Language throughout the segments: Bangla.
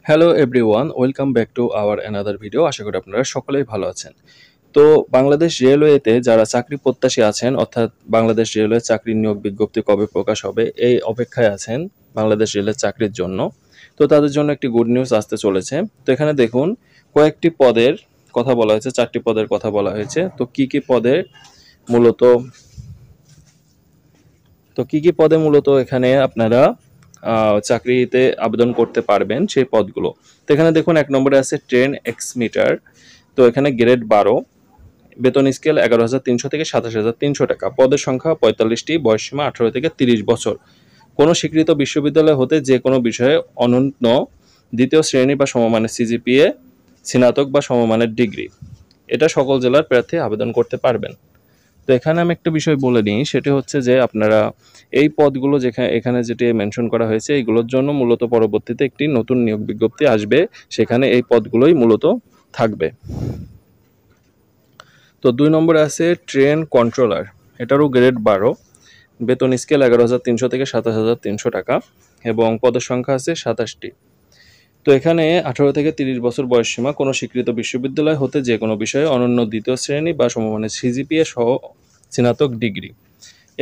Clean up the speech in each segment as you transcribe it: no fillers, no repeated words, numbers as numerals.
Hello everyone, welcome back to our another video. আশা করি আপনারা সকলেই ভালো আছেন। তো বাংলাদেশ রেলওয়েতে যারা চাকরি প্রত্যাশী আছেন, অর্থাৎ বাংলাদেশ রেলওয়ে চাকরির নিয়োগ বিজ্ঞপ্তি কবে প্রকাশ হবে এই অপেক্ষায় আছেন বাংলাদেশ রেলের চাকরির জন্য। তো তাদের জন্য একটি গুড নিউজ আসতে চলেছে। তো এখানে দেখুন কয়েকটি পদের কথা বলা হয়েছে, 4টি পদের কথা বলা হয়েছে। তো কি পদে মূলত মূলত এখানে আপনারা চাকরিতে আবেদন করতে পারবেন সেই পদগুলো। তো এখানে দেখুন 1 নম্বরে আছে ট্রেন এক্সমিটার। তো এখানে গ্রেড 12, বেতন স্কেল 11,300 থেকে 27,300 টাকা। পদের সংখ্যা 45টি, বয়সসীমা 18 থেকে 30 বছর। কোনো স্বীকৃত বিশ্ববিদ্যালয় হতে যে কোনো বিষয়ে অনন্য দ্বিতীয় শ্রেণী বা সমমানের সিজিপিএ, স্নাতক বা সমমানের ডিগ্রি, এটা সকল জেলার প্রার্থী আবেদন করতে পারবেন। তো এখানে আমি একটা বিষয় বলে নিই, সেটি হচ্ছে যে আপনারা এই পদগুলো এখানে যেটি মেনশন করা হয়েছে এইগুলোর জন্য মূলত পরবর্তীতে একটি নতুন নিয়োগ বিজ্ঞপ্তি আসবে, সেখানে এই পদগুলোই মূলত থাকবে। তো 2 নম্বরে আছে ট্রেন কন্ট্রোলার, এটারও গ্রেড 12, বেতন স্কেল 11,300 থেকে 27,300 টাকা এবং পদের সংখ্যা আছে 27টি। তো এখানে 18 থেকে 30 বছর বয়সসীমা, কোনো স্বীকৃত বিশ্ববিদ্যালয় হতে যে কোনো বিষয়ে অনন্য দ্বিতীয় শ্রেণী বা সমমানের সিজিপিএ সহ স্নাতক ডিগ্রি,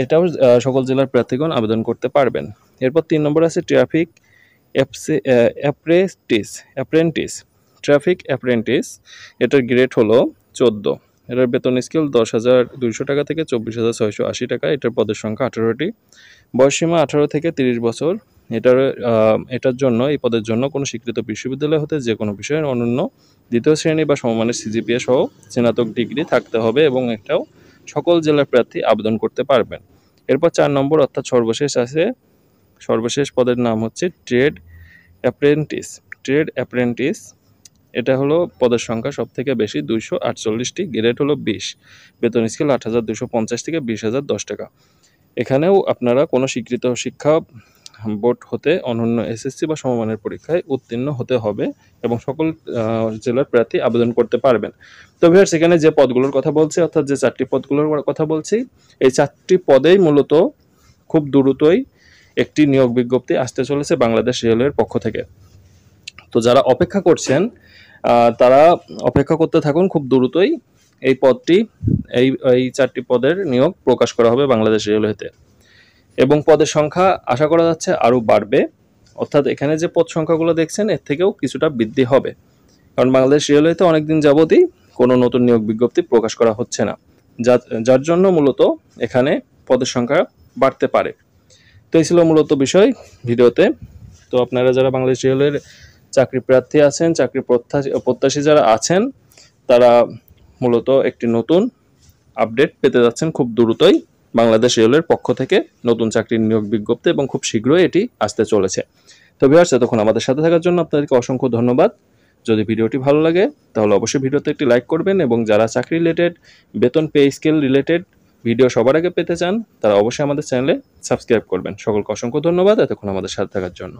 এটাও সকল জেলার প্রার্থীগণ আবেদন করতে পারবেন। এরপর 3 নম্বর আছে ট্রাফিক অ্যাপ্রেন্টিস। ট্রাফিক অ্যাপ্রেন্টিস, এটার গ্রেড হলো 14, এটার বেতন স্কেল 10,200 টাকা থেকে 24,680 টাকা। এটার পদের সংখ্যা 18টি, বয়সসীমা 18 থেকে 30 বছর। এটার জন্য এই পদের জন্য কোনো স্বীকৃত বিশ্ববিদ্যালয় হতে যে কোনো বিষয়ের অনন্য দ্বিতীয় শ্রেণী বা সমমানের সিজিপিএ সহ স্নাতক ডিগ্রি থাকতে হবে এবং এটাও সকল জেলার প্রার্থী আবেদন করতে পারবেন। এরপর 4 নম্বর অর্থাৎ সর্বশেষ পদের নাম হচ্ছে ট্রেড অ্যাপ্রেন্টিস। এটা হলো পদের সংখ্যা সব থেকে বেশি 248টি, গ্রেড হলো 20, বেতন স্কেল 8,250 থেকে 20,010 টাকা। এখানেও আপনারা কোনো স্বীকৃত শিক্ষা বোর্ড হতে অনন্য এসএসসি বা সমমানের পরীক্ষায় উত্তীর্ণ হতে হবে এবং সকল জেলার প্রার্থী আবেদন করতে পারবেন। তো ভিউয়ার্স, এখানে যে পদগুলোর কথা বলছি, অর্থাৎ যে 4টি পদগুলোর কথা বলছি, এই 4টি পদেই মূলত খুব দ্রুতই একটি নিয়োগ বিজ্ঞপ্তি আসতে চলেছে বাংলাদেশ রেলওয়ের পক্ষ থেকে। তো যারা অপেক্ষা করছেন তারা অপেক্ষা করতে থাকুন, খুব দ্রুতই এই 4টি পদের নিয়োগ প্রকাশ করা হবে বাংলাদেশ রেলওয়েতে এবং পদের সংখ্যা আশা করা যাচ্ছে আরও বাড়বে। অর্থাৎ এখানে যে পদ সংখ্যাগুলো দেখছেন এর থেকেও কিছুটা বৃদ্ধি হবে, কারণ বাংলাদেশ রেলওয়েতে অনেকদিন যাবতই কোনো নতুন নিয়োগ বিজ্ঞপ্তি প্রকাশ করা হচ্ছে না, যার জন্য মূলত এখানে পদের সংখ্যা বাড়তে পারে। তো এই ছিল মূলত বিষয় ভিডিওতে। তো আপনারা যারা বাংলাদেশ রেলওয়ের চাকরি প্রার্থী আছেন, চাকরি প্রত্যাশী যারা আছেন, তারা মূলত একটি নতুন আপডেট পেতে যাচ্ছেন খুব দ্রুতই বাংলাদেশ রেলওয়ের পক্ষ থেকে নতুন চাকরির নিয়োগ বিজ্ঞপ্তি, এবং খুব শীঘ্রই এটি আসতে চলেছে। তো ভিউয়ার্স, এতক্ষণ আমাদের সাথে থাকার জন্য আপনাদেরকে অসংখ্য ধন্যবাদ। যদি ভিডিওটি ভালো লাগে তাহলে অবশ্যই ভিডিওতে একটি লাইক করবেন এবং যারা চাকরি রিলেটেড, বেতন পে স্কেল রিলেটেড ভিডিও সবার আগে পেতে চান তারা অবশ্যই আমাদের চ্যানেলে সাবস্ক্রাইব করবেন। সকলকে অসংখ্য ধন্যবাদ এতক্ষণ আমাদের সাথে থাকার জন্য।